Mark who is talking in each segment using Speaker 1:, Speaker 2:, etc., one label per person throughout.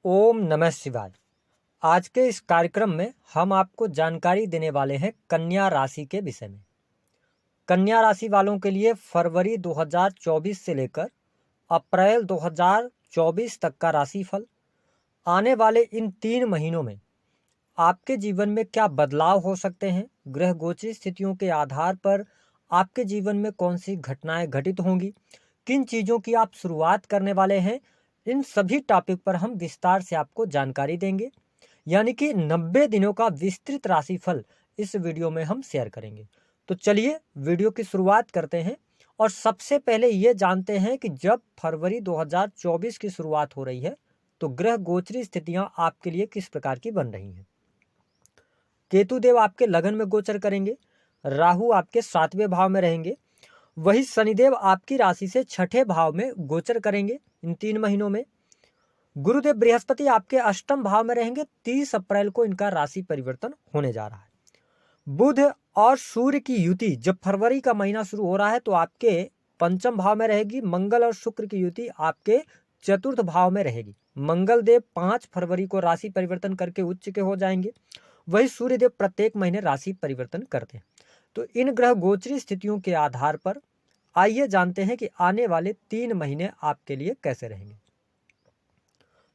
Speaker 1: ओम नमः शिवाय। आज के इस कार्यक्रम में हम आपको जानकारी देने वाले हैं कन्या राशि के विषय में। कन्या राशि वालों के लिए फरवरी 2024 से लेकर अप्रैल 2024 तक का राशिफल, आने वाले इन 3 महीनों में आपके जीवन में क्या बदलाव हो सकते हैं, ग्रह गोचर स्थितियों के आधार पर आपके जीवन में कौन सी घटनाएं घटित होंगी, किन चीज़ों की आप शुरुआत करने वाले हैं, इन सभी टॉपिक पर हम विस्तार से आपको जानकारी देंगे। यानी कि 90 दिनों का विस्तृत राशिफल इस वीडियो में हम शेयर करेंगे। तो चलिए वीडियो की शुरुआत करते हैं और सबसे पहले ये जानते हैं कि जब फरवरी 2024 की शुरुआत हो रही है तो ग्रह गोचरी स्थितियां आपके लिए किस प्रकार की बन रही हैं। केतु देव आपके लगन में गोचर करेंगे, राहु आपके 7वें भाव में रहेंगे, वही शनिदेव आपकी राशि से 6ठे भाव में गोचर करेंगे इन 3 महीनों में। गुरुदेव बृहस्पति आपके 8म भाव में रहेंगे। 30 अप्रैल को इनका राशि परिवर्तन होने जा रहा है। बुध और सूर्य की युति जब फरवरी का महीना शुरू हो रहा है तो आपके 5म भाव में रहेगी। मंगल और शुक्र की युति आपके 4th भाव में रहेगी। मंगल देव 5 फरवरी को राशि परिवर्तन करके उच्च के हो जाएंगे, वही सूर्य देव प्रत्येक महीने राशि परिवर्तन करते हैं। तो इन ग्रह गोचरी स्थितियों के आधार पर आइए जानते हैं कि आने वाले 3 महीने आपके लिए कैसे रहेंगे।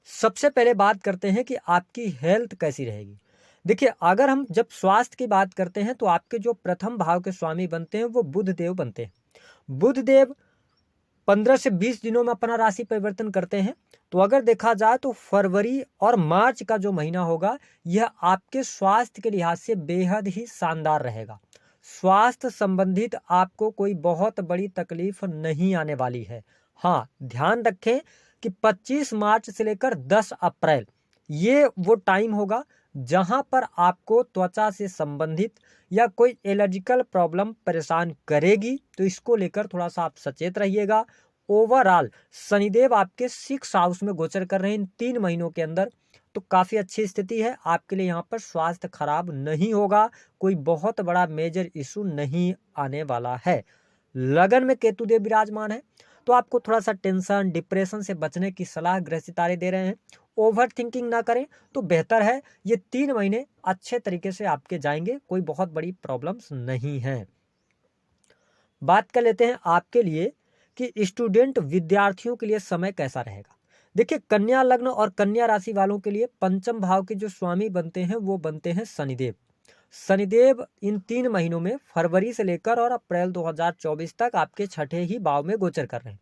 Speaker 1: सबसे पहले बात करते हैं कि आपकी हेल्थ कैसी रहेगी। देखिए, अगर हम जब स्वास्थ्य की बात करते हैं तो आपके जो प्रथम भाव के स्वामी बनते हैं वो बुध देव बनते हैं। बुध देव 15 से 20 दिनों में अपना राशि परिवर्तन करते हैं। तो अगर देखा जाए तो फरवरी और मार्च का जो महीना होगा यह आपके स्वास्थ्य के लिहाज से बेहद ही शानदार रहेगा। स्वास्थ्य संबंधित आपको कोई बहुत बड़ी तकलीफ नहीं आने वाली है। हाँ, ध्यान रखें कि 25 मार्च से लेकर 10 अप्रैल ये वो टाइम होगा जहां पर आपको त्वचा से संबंधित या कोई एलर्जिकल प्रॉब्लम परेशान करेगी, तो इसको लेकर थोड़ा सा आप सचेत रहिएगा। ओवरऑल शनिदेव आपके 6 हाउस में गोचर कर रहे हैं इन 3 महीनों के अंदर, तो काफ़ी अच्छी स्थिति है आपके लिए। यहाँ पर स्वास्थ्य खराब नहीं होगा, कोई बहुत बड़ा मेजर इशू नहीं आने वाला है। लगन में केतु देव विराजमान है तो आपको थोड़ा सा टेंशन डिप्रेशन से बचने की सलाह ग्रह सितारे दे रहे हैं। ओवर थिंकिंग ना करें तो बेहतर है। ये 3 महीने अच्छे तरीके से आपके जाएंगे, कोई बहुत बड़ी प्रॉब्लम्स नहीं है। बात कर लेते हैं आपके लिए कि स्टूडेंट विद्यार्थियों के लिए समय कैसा रहेगा। देखिए, कन्या लग्न और कन्या राशि वालों के लिए 5म भाव के जो स्वामी बनते हैं वो बनते हैं शनिदेव। शनिदेव इन 3 महीनों में फरवरी से लेकर और अप्रैल 2024 तक आपके 6ठे ही भाव में गोचर कर रहे हैं।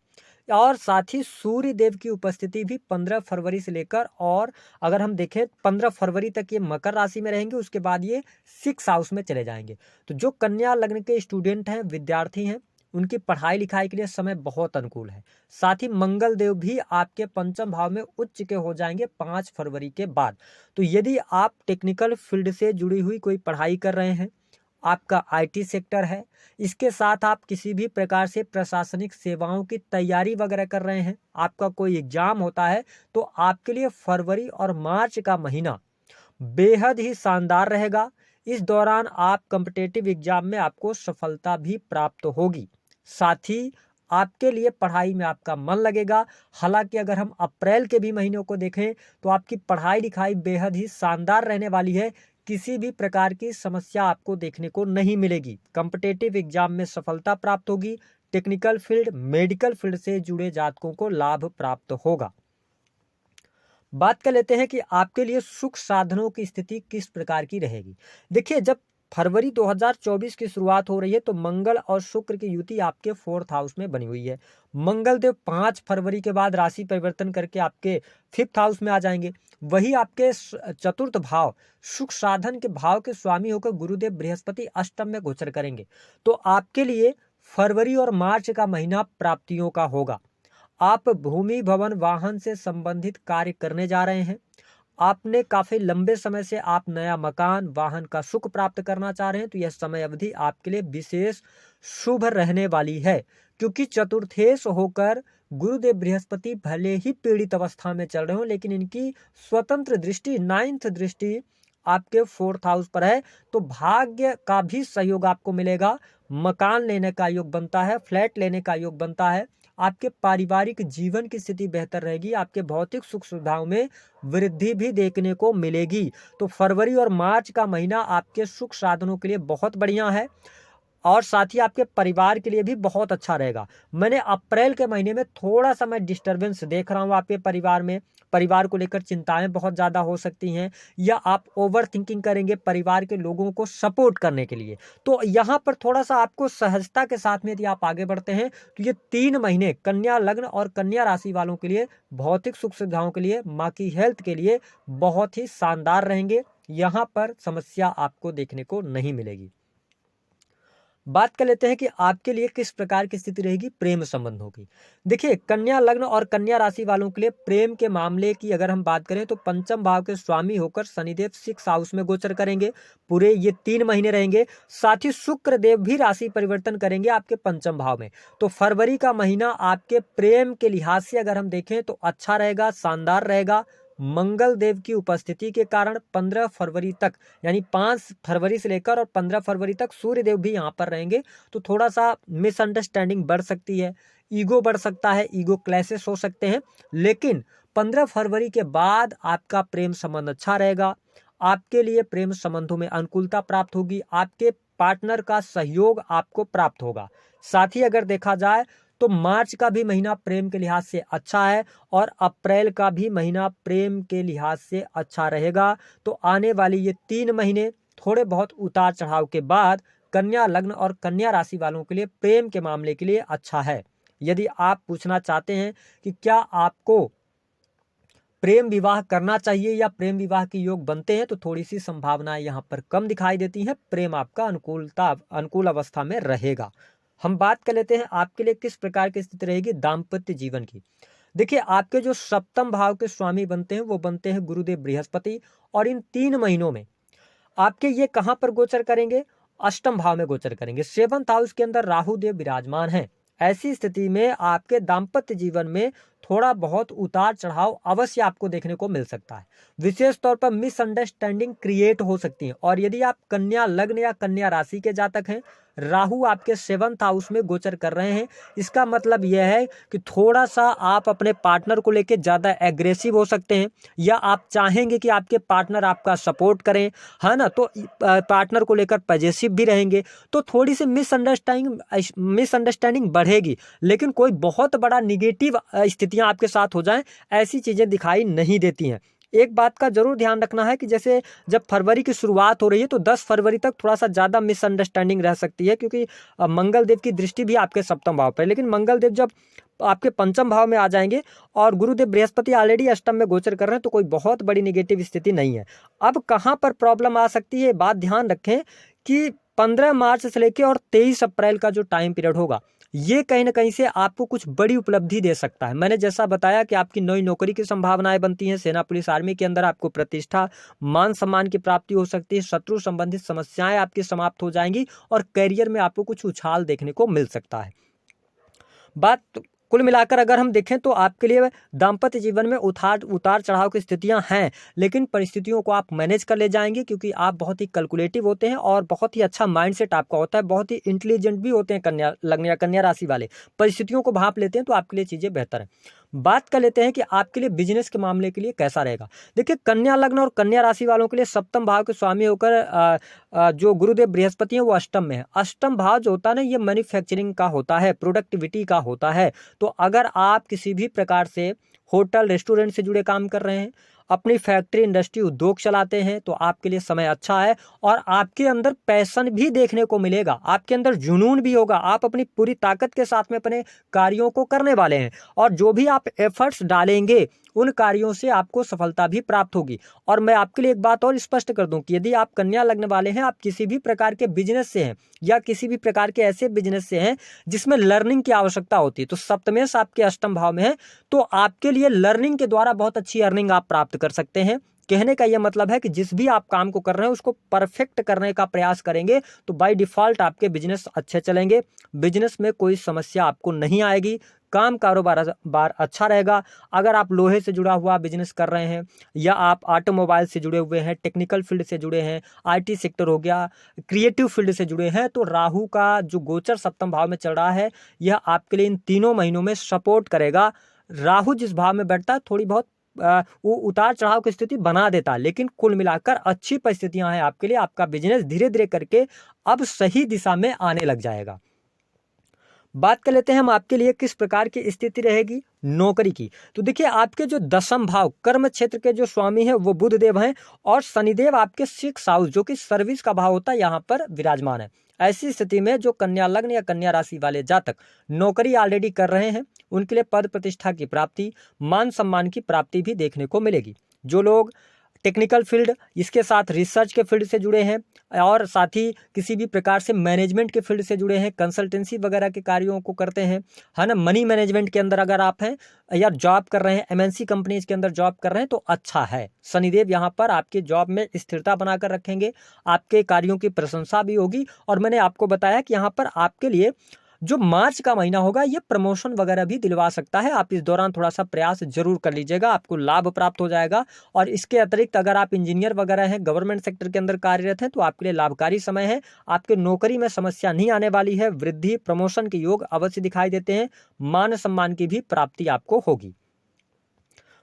Speaker 1: और साथ ही सूर्य देव की उपस्थिति भी 15 फरवरी से लेकर, और अगर हम देखें 15 फरवरी तक ये मकर राशि में रहेंगे, उसके बाद ये 6 हाउस में चले जाएंगे। तो जो कन्या लग्न के स्टूडेंट हैं, विद्यार्थी हैं, उनकी पढ़ाई लिखाई के लिए समय बहुत अनुकूल है। साथ ही मंगल देव भी आपके 5म भाव में उच्च के हो जाएंगे 5 फरवरी के बाद। तो यदि आप टेक्निकल फील्ड से जुड़ी हुई कोई पढ़ाई कर रहे हैं, आपका आईटी सेक्टर है, इसके साथ आप किसी भी प्रकार से प्रशासनिक सेवाओं की तैयारी वगैरह कर रहे हैं, आपका कोई एग्जाम होता है, तो आपके लिए फरवरी और मार्च का महीना बेहद ही शानदार रहेगा। इस दौरान आप कॉम्पिटिटिव एग्जाम में आपको सफलता भी प्राप्त होगी। साथ ही आपके लिए पढ़ाई में आपका मन लगेगा। हालांकि अगर हम अप्रैल के भी महीनों को देखें तो आपकी पढ़ाई लिखाई बेहद ही शानदार रहने वाली है। किसी भी प्रकार की समस्या आपको देखने को नहीं मिलेगी। कॉम्पिटिटिव एग्जाम में सफलता प्राप्त होगी। टेक्निकल फील्ड, मेडिकल फील्ड से जुड़े जातकों को लाभ प्राप्त होगा। बात कर लेते हैं कि आपके लिए सुख साधनों की स्थिति किस प्रकार की रहेगी। देखिए, जब फरवरी 2024 की शुरुआत हो रही है तो मंगल और शुक्र की युति आपके 4th हाउस में बनी हुई है। मंगल देव 5 फरवरी के बाद राशि परिवर्तन करके आपके 5th हाउस में आ जाएंगे। वही आपके 4th भाव सुख साधन के भाव के स्वामी होकर गुरुदेव बृहस्पति 8म में गोचर करेंगे। तो आपके लिए फरवरी और मार्च का महीना प्राप्तियों का होगा। आप भूमि भवन वाहन से संबंधित कार्य करने जा रहे हैं। आपने काफी लंबे समय से आप नया मकान वाहन का सुख प्राप्त करना चाह रहे हैं, तो यह समय अवधि आपके लिए विशेष शुभ रहने वाली है। क्योंकि चतुर्थेश होकर गुरुदेव बृहस्पति भले ही पीड़ित अवस्था में चल रहे हो, लेकिन इनकी स्वतंत्र दृष्टि 9th दृष्टि आपके 4th हाउस पर है। तो भाग्य का भी सहयोग आपको मिलेगा। मकान लेने का योग बनता है, फ्लैट लेने का योग बनता है। आपके पारिवारिक जीवन की स्थिति बेहतर रहेगी, आपके भौतिक सुख सुविधाओं में वृद्धि भी देखने को मिलेगी। तो फरवरी और मार्च का महीना आपके सुख साधनों के लिए बहुत बढ़िया है और साथ ही आपके परिवार के लिए भी बहुत अच्छा रहेगा। मैंने अप्रैल के महीने में थोड़ा सा मैं डिस्टर्बेंस देख रहा हूँ आपके परिवार में, परिवार को लेकर चिंताएं बहुत ज़्यादा हो सकती हैं या आप ओवर थिंकिंग करेंगे परिवार के लोगों को सपोर्ट करने के लिए। तो यहाँ पर थोड़ा सा आपको सहजता के साथ में यदि आप आगे बढ़ते हैं तो ये 3 महीने कन्या लग्न और कन्या राशि वालों के लिए भौतिक सुख सुविधाओं के लिए, माँ की हेल्थ के लिए बहुत ही शानदार रहेंगे। यहाँ पर समस्या आपको देखने को नहीं मिलेगी। बात कर लेते हैं कि आपके लिए किस प्रकार की स्थिति रहेगी प्रेम संबंधों की। देखिए, कन्या लग्न और कन्या राशि वालों के लिए प्रेम के मामले की अगर हम बात करें तो पंचम भाव के स्वामी होकर शनिदेव 6 हाउस में गोचर करेंगे, पूरे ये 3 महीने रहेंगे। साथ ही शुक्र देव भी राशि परिवर्तन करेंगे आपके पंचम भाव में। तो फरवरी का महीना आपके प्रेम के लिहाज से अगर हम देखें तो अच्छा रहेगा, शानदार रहेगा। मंगल देव की उपस्थिति के कारण 15 फरवरी तक, यानी 5 फरवरी से लेकर और 15 फरवरी तक सूर्य देव भी यहाँ पर रहेंगे। तो थोड़ा सा मिसअंडरस्टैंडिंग बढ़ सकती है, ईगो बढ़ सकता है, ईगो क्लैशेस हो सकते हैं। लेकिन 15 फरवरी के बाद आपका प्रेम संबंध अच्छा रहेगा। आपके लिए प्रेम संबंधों में अनुकूलता प्राप्त होगी, आपके पार्टनर का सहयोग आपको प्राप्त होगा। साथ ही अगर देखा जाए तो मार्च का भी महीना प्रेम के लिहाज से अच्छा है और अप्रैल का भी महीना प्रेम के लिहाज से अच्छा रहेगा। तो आने वाली ये 3 महीने थोड़े बहुत उतार चढ़ाव के बाद कन्या लग्न और कन्या राशि वालों के लिए प्रेम के मामले के लिए अच्छा है। यदि आप पूछना चाहते हैं कि क्या आपको प्रेम विवाह करना चाहिए या प्रेम विवाह के योग बनते हैं, तो थोड़ी सी संभावनाएं यहाँ पर कम दिखाई देती हैं। प्रेम आपका अनुकूल अवस्था में रहेगा। हम बात कर लेते हैं आपके लिए किस प्रकार की स्थिति रहेगी दाम्पत्य जीवन की। देखिए, आपके जो सप्तम भाव के स्वामी बनते हैं वो बनते हैं गुरुदेव बृहस्पति, और इन 3 महीनों में आपके ये कहां पर गोचर करेंगे, अष्टम भाव में गोचर करेंगे। 7th हाउस के अंदर राहु देव विराजमान है। ऐसी स्थिति में आपके दाम्पत्य जीवन में थोड़ा बहुत उतार चढ़ाव अवश्य आपको देखने को मिल सकता है। विशेष तौर पर मिसअंडरस्टैंडिंग क्रिएट हो सकती है। और यदि आप कन्या लग्न या कन्या राशि के जातक हैं, राहु आपके 7th हाउस में गोचर कर रहे हैं, इसका मतलब यह है कि थोड़ा सा आप अपने पार्टनर को लेकर ज़्यादा एग्रेसिव हो सकते हैं, या आप चाहेंगे कि आपके पार्टनर आपका सपोर्ट करें, है ना, तो पार्टनर को लेकर पॉजिटिव भी रहेंगे। तो थोड़ी सी मिसअंडरस्टैंडिंग बढ़ेगी, लेकिन कोई बहुत बड़ा निगेटिव स्थितियां आपके साथ हो जाएं, ऐसी चीज़ें दिखाई नहीं देती हैं। एक बात का जरूर ध्यान रखना है कि जैसे जब फरवरी की शुरुआत हो रही है तो 10 फरवरी तक थोड़ा सा ज़्यादा मिसअंडरस्टैंडिंग रह सकती है, क्योंकि मंगल देव की दृष्टि भी आपके सप्तम भाव पर है। लेकिन मंगल देव जब आपके पंचम भाव में आ जाएंगे और गुरुदेव बृहस्पति ऑलरेडी अष्टम में गोचर कर रहे हैं, तो कोई बहुत बड़ी निगेटिव स्थिति नहीं है। अब कहाँ पर प्रॉब्लम आ सकती है, बात ध्यान रखें कि 15 मार्च से लेकर और 23 अप्रैल का जो टाइम पीरियड होगा, ये कहीं ना कहीं से आपको कुछ बड़ी उपलब्धि दे सकता है। मैंने जैसा बताया कि आपकी नई नौकरी की संभावनाएं बनती हैं, सेना पुलिस आर्मी के अंदर आपको प्रतिष्ठा मान सम्मान की प्राप्ति हो सकती है, शत्रु संबंधित समस्याएं आपकी समाप्त हो जाएंगी और करियर में आपको कुछ उछाल देखने को मिल सकता है। बात कुल मिलाकर अगर हम देखें तो आपके लिए दाम्पत्य जीवन में उतार चढ़ाव की स्थितियां हैं, लेकिन परिस्थितियों को आप मैनेज कर ले जाएंगे, क्योंकि आप बहुत ही कैलकुलेटिव होते हैं और बहुत ही अच्छा माइंडसेट आपका होता है, बहुत ही इंटेलिजेंट भी होते हैं कन्या लग्न या कन्या राशि वाले, परिस्थितियों को भांप लेते हैं, तो आपके लिए चीज़ें बेहतर हैं। बात कर लेते हैं कि आपके लिए बिजनेस के मामले के लिए कैसा रहेगा। देखिए, कन्या लग्न और कन्या राशि वालों के लिए सप्तम भाव के स्वामी होकर जो गुरुदेव बृहस्पति हैं वो अष्टम में है। अष्टम भाव जो होता है ना, ये मैन्युफैक्चरिंग का होता है, प्रोडक्टिविटी का होता है। तो अगर आप किसी भी प्रकार से होटल रेस्टोरेंट से जुड़े काम कर रहे हैं, अपनी फैक्ट्री इंडस्ट्री उद्योग चलाते हैं, तो आपके लिए समय अच्छा है और आपके अंदर पैशन भी देखने को मिलेगा, आपके अंदर जुनून भी होगा। आप अपनी पूरी ताकत के साथ में अपने कार्यों को करने वाले हैं और जो भी आप एफर्ट्स डालेंगे उन कार्यों से आपको सफलता भी प्राप्त होगी। और मैं आपके लिए एक बात और स्पष्ट कर दूं कि यदि आप कन्या लग्न वाले हैं, आप किसी भी प्रकार के बिजनेस से हैं या किसी भी प्रकार के ऐसे बिजनेस से हैं जिसमें लर्निंग की आवश्यकता होती है, तो सप्तमेश आपके अष्टम भाव में है, तो आपके लिए लर्निंग के द्वारा बहुत अच्छी अर्निंग आप प्राप्त कर सकते हैं। कहने का यह मतलब है कि जिस भी आप काम को कर रहे हैं उसको परफेक्ट करने का प्रयास करेंगे तो बाय डिफॉल्ट आपके बिजनेस अच्छे चलेंगे, बिजनेस में कोई समस्या आपको नहीं आएगी, काम कारोबार अच्छा रहेगा। अगर आप लोहे से जुड़ा हुआ बिजनेस कर रहे हैं या आप ऑटोमोबाइल से जुड़े हुए हैं, टेक्निकल फील्ड से जुड़े हैं, IT सेक्टर हो गया, क्रिएटिव फील्ड से जुड़े हैं, तो राहु का जो गोचर सप्तम भाव में चल रहा है यह आपके लिए इन 3 महीनों में सपोर्ट करेगा। राहु जिस भाव में बैठता है थोड़ी बहुत वो उतार चढ़ाव की स्थिति बना देता है, लेकिन कुल मिलाकर अच्छी परिस्थितियां हैं आपके लिए। आपका बिजनेस धीरे धीरे करके अब सही दिशा में आने लग जाएगा। बात कर लेते हैं हम आपके लिए किस प्रकार की स्थिति रहेगी नौकरी की। तो देखिए आपके जो 10th भाव कर्म क्षेत्र के जो स्वामी हैं वो बुध देव हैं और शनिदेव आपके 6th हाउस जो कि सर्विस का भाव होता है यहाँ पर विराजमान है। ऐसी स्थिति में जो कन्या लग्न या कन्या राशि वाले जातक नौकरी ऑलरेडी कर रहे हैं उनके लिए पद प्रतिष्ठा की प्राप्ति, मान सम्मान की प्राप्ति भी देखने को मिलेगी। जो लोग टेक्निकल फील्ड इसके साथ रिसर्च के फील्ड से जुड़े हैं और साथ ही किसी भी प्रकार से मैनेजमेंट के फील्ड से जुड़े हैं, कंसल्टेंसी वगैरह के कार्यों को करते हैं, है ना, मनी मैनेजमेंट के अंदर अगर आप हैं या जॉब कर रहे हैं, MNC कंपनीज के अंदर जॉब कर रहे हैं तो अच्छा है। शनिदेव यहाँ पर आपके जॉब में स्थिरता बनाकर रखेंगे, आपके कार्यों की प्रशंसा भी होगी। और मैंने आपको बताया कि यहाँ पर आपके लिए जो मार्च का महीना होगा ये प्रमोशन वगैरह भी दिलवा सकता है। आप इस दौरान थोड़ा सा प्रयास जरूर कर लीजिएगा, आपको लाभ प्राप्त हो जाएगा। और इसके अतिरिक्त अगर आप इंजीनियर वगैरह हैं, गवर्नमेंट सेक्टर के अंदर कार्यरत हैं तो आपके लिए लाभकारी समय है। आपके नौकरी में समस्या नहीं आने वाली है, वृद्धि प्रमोशन के योग अवश्य दिखाई देते हैं, मान सम्मान की भी प्राप्ति आपको होगी।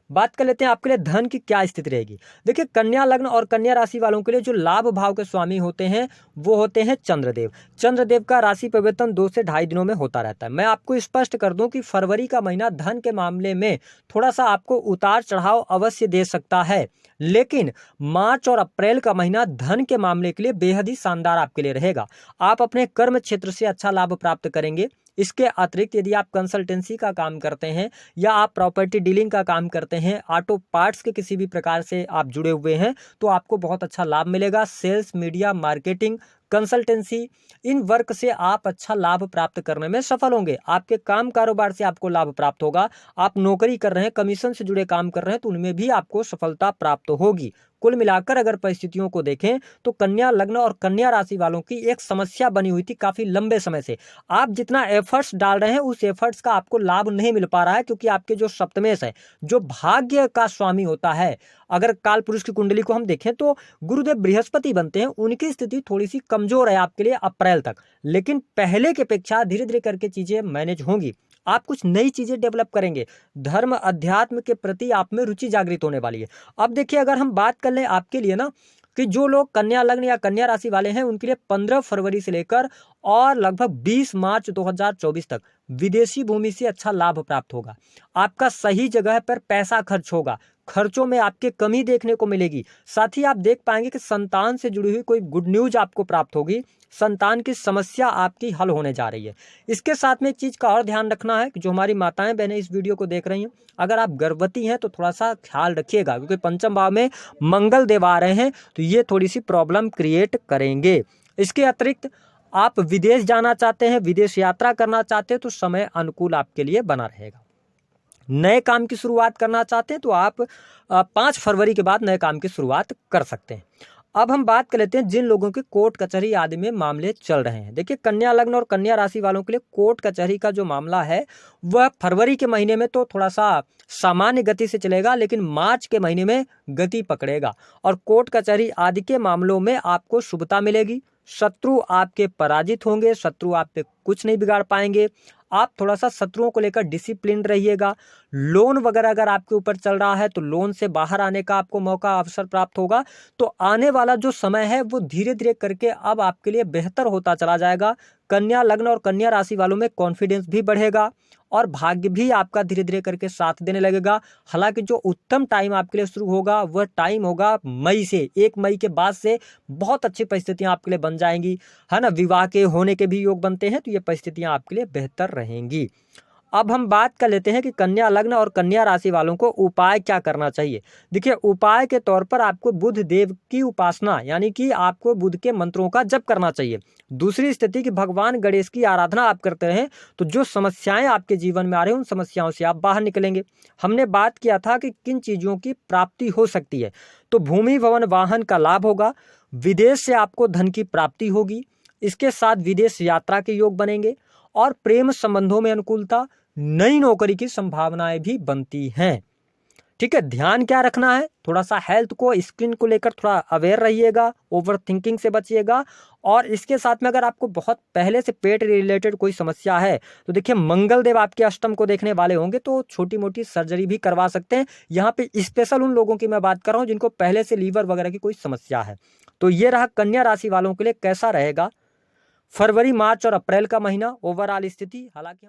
Speaker 1: बात कर लेते हैं आपके लिए धन की क्या स्थिति रहेगी। देखिए कन्या लग्न और कन्या राशि वालों के लिए जो लाभ भाव के स्वामी होते हैं वो होते हैं चंद्रदेव। चंद्रदेव का राशि परिवर्तन 2 से 2.5 दिनों में होता रहता है। मैं आपको स्पष्ट कर दूं कि फरवरी का महीना धन के मामले में थोड़ा सा आपको उतार चढ़ाव अवश्य दे सकता है, लेकिन मार्च और अप्रैल का महीना धन के मामले के लिए बेहद ही शानदार आपके लिए रहेगा। आप अपने कर्म क्षेत्र से अच्छा लाभ प्राप्त करेंगे। इसके अतिरिक्त यदि आप कंसल्टेंसी का काम करते हैं या आप प्रॉपर्टी डीलिंग का काम करते हैं, ऑटो पार्ट्स के किसी भी प्रकार से आप जुड़े हुए हैं तो आपको बहुत अच्छा लाभ मिलेगा। सेल्स, मीडिया, मार्केटिंग, कंसल्टेंसी, इन वर्क से आप अच्छा लाभ प्राप्त करने में सफल होंगे। आपके काम कारोबार से आपको लाभ प्राप्त होगा। आप नौकरी कर रहे हैं, कमीशन से जुड़े काम कर रहे हैं तो उनमें भी आपको सफलता प्राप्त होगी। कुल मिलाकर अगर परिस्थितियों को देखें तो कन्या लग्न और कन्या राशि वालों की एक समस्या बनी हुई थी काफी लंबे समय से। आप जितना एफर्ट्स डाल रहे हैं उस एफर्ट्स का आपको लाभ नहीं मिल पा रहा है, क्योंकि आपके जो सप्तमेश है जो भाग्य का स्वामी होता है, अगर काल पुरुष की कुंडली को हम देखें तो गुरुदेव बृहस्पति बनते हैं, उनकी स्थिति थोड़ी सी कमजोर है आपके लिए अप्रैल तक, लेकिन पहले की अपेक्षा धीरे धीरे करके चीजें मैनेज होंगी। आप कुछ नई चीजें डेवलप करेंगे, धर्म अध्यात्म के प्रति आप में रुचि जागृत होने वाली है। अब देखिए अगर हम बात कर लें आपके लिए ना कि जो लोग कन्या लग्न या कन्या राशि वाले हैं उनके लिए 15 फरवरी से लेकर और लगभग 20 मार्च 2024 तक विदेशी भूमि से अच्छा लाभ प्राप्त होगा। आपका सही जगह पर पैसा खर्च होगा, खर्चों में आपके कमी देखने को मिलेगी। साथ ही आप देख पाएंगे कि संतान से जुड़ी हुई कोई गुड न्यूज आपको प्राप्त होगी, संतान की समस्या आपकी हल होने जा रही है। इसके साथ में एक चीज का और ध्यान रखना है कि जो हमारी माताएं बहनें इस वीडियो को देख रही हैं, अगर आप गर्भवती हैं तो थोड़ा सा ख्याल रखिएगा, क्योंकि पंचम भाव में मंगल देव आ रहे हैं तो ये थोड़ी सी प्रॉब्लम क्रिएट करेंगे। इसके अतिरिक्त आप विदेश जाना चाहते हैं, विदेश यात्रा करना चाहते हैं तो समय अनुकूल आपके लिए बना रहेगा। नए काम की शुरुआत करना चाहते हैं तो आप 5 फरवरी के बाद नए काम की शुरुआत कर सकते हैं। अब हम बात कर लेते हैं जिन लोगों के कोर्ट कचहरी आदि में मामले चल रहे हैं। देखिए कन्या लग्न और कन्या राशि वालों के लिए कोर्ट कचहरी का जो मामला है वह फरवरी के महीने में तो थोड़ा सा सामान्य गति से चलेगा, लेकिन मार्च के महीने में गति पकड़ेगा और कोर्ट कचहरी आदि के मामलों में आपको शुभता मिलेगी। शत्रु आपके पराजित होंगे, शत्रु आप पे कुछ नहीं बिगाड़ पाएंगे। आप थोड़ा सा शत्रुओं को लेकर डिसिप्लिन रहिएगा। लोन वगैरह अगर आपके ऊपर चल रहा है तो लोन से बाहर आने का आपको मौका अवसर प्राप्त होगा। तो आने वाला जो समय है वो धीरे धीरे करके अब आपके लिए बेहतर होता चला जाएगा। कन्या लग्न और कन्या राशि वालों में कॉन्फिडेंस भी बढ़ेगा और भाग्य भी आपका धीरे धीरे करके साथ देने लगेगा। हालांकि जो उत्तम टाइम आपके लिए शुरू होगा वह टाइम होगा मई से। 1 मई के बाद से बहुत अच्छी परिस्थितियां आपके लिए बन जाएंगी, है ना। विवाह के होने के भी योग बनते हैं तो ये परिस्थितियां आपके लिए बेहतर रहेंगी। अब हम बात कर लेते हैं कि कन्या लग्न और कन्या राशि वालों को उपाय क्या करना चाहिए। देखिए उपाय के तौर पर आपको बुध देव की उपासना यानी कि आपको बुध के मंत्रों का जप करना चाहिए। दूसरी स्थिति कि भगवान गणेश की आराधना आप करते हैं तो जो समस्याएं आपके जीवन में आ रही हैं उन समस्याओं से आप बाहर निकलेंगे। हमने बात किया था कि किन चीजों की प्राप्ति हो सकती है, तो भूमि भवन वाहन का लाभ होगा, विदेश से आपको धन की प्राप्ति होगी, इसके साथ विदेश यात्रा के योग बनेंगे और प्रेम संबंधों में अनुकूलता, नई नौकरी की संभावनाएं भी बनती हैं। ठीक है, ध्यान क्या रखना है, थोड़ा सा हेल्थ को, स्किन को लेकर थोड़ा अवेयर रहिएगा, ओवर थिंकिंग से बचिएगा। और इसके साथ में अगर आपको बहुत पहले से पेट रिलेटेड कोई समस्या है तो देखिए मंगल देव आपके अष्टम को देखने वाले होंगे तो छोटी मोटी सर्जरी भी करवा सकते हैं। यहाँ पे स्पेशल उन लोगों की मैं बात कर रहा हूँ जिनको पहले से लीवर वगैरह की कोई समस्या है। तो ये रहा कन्या राशि वालों के लिए कैसा रहेगा फरवरी, मार्च और अप्रैल का महीना ओवरऑल स्थिति। हालांकि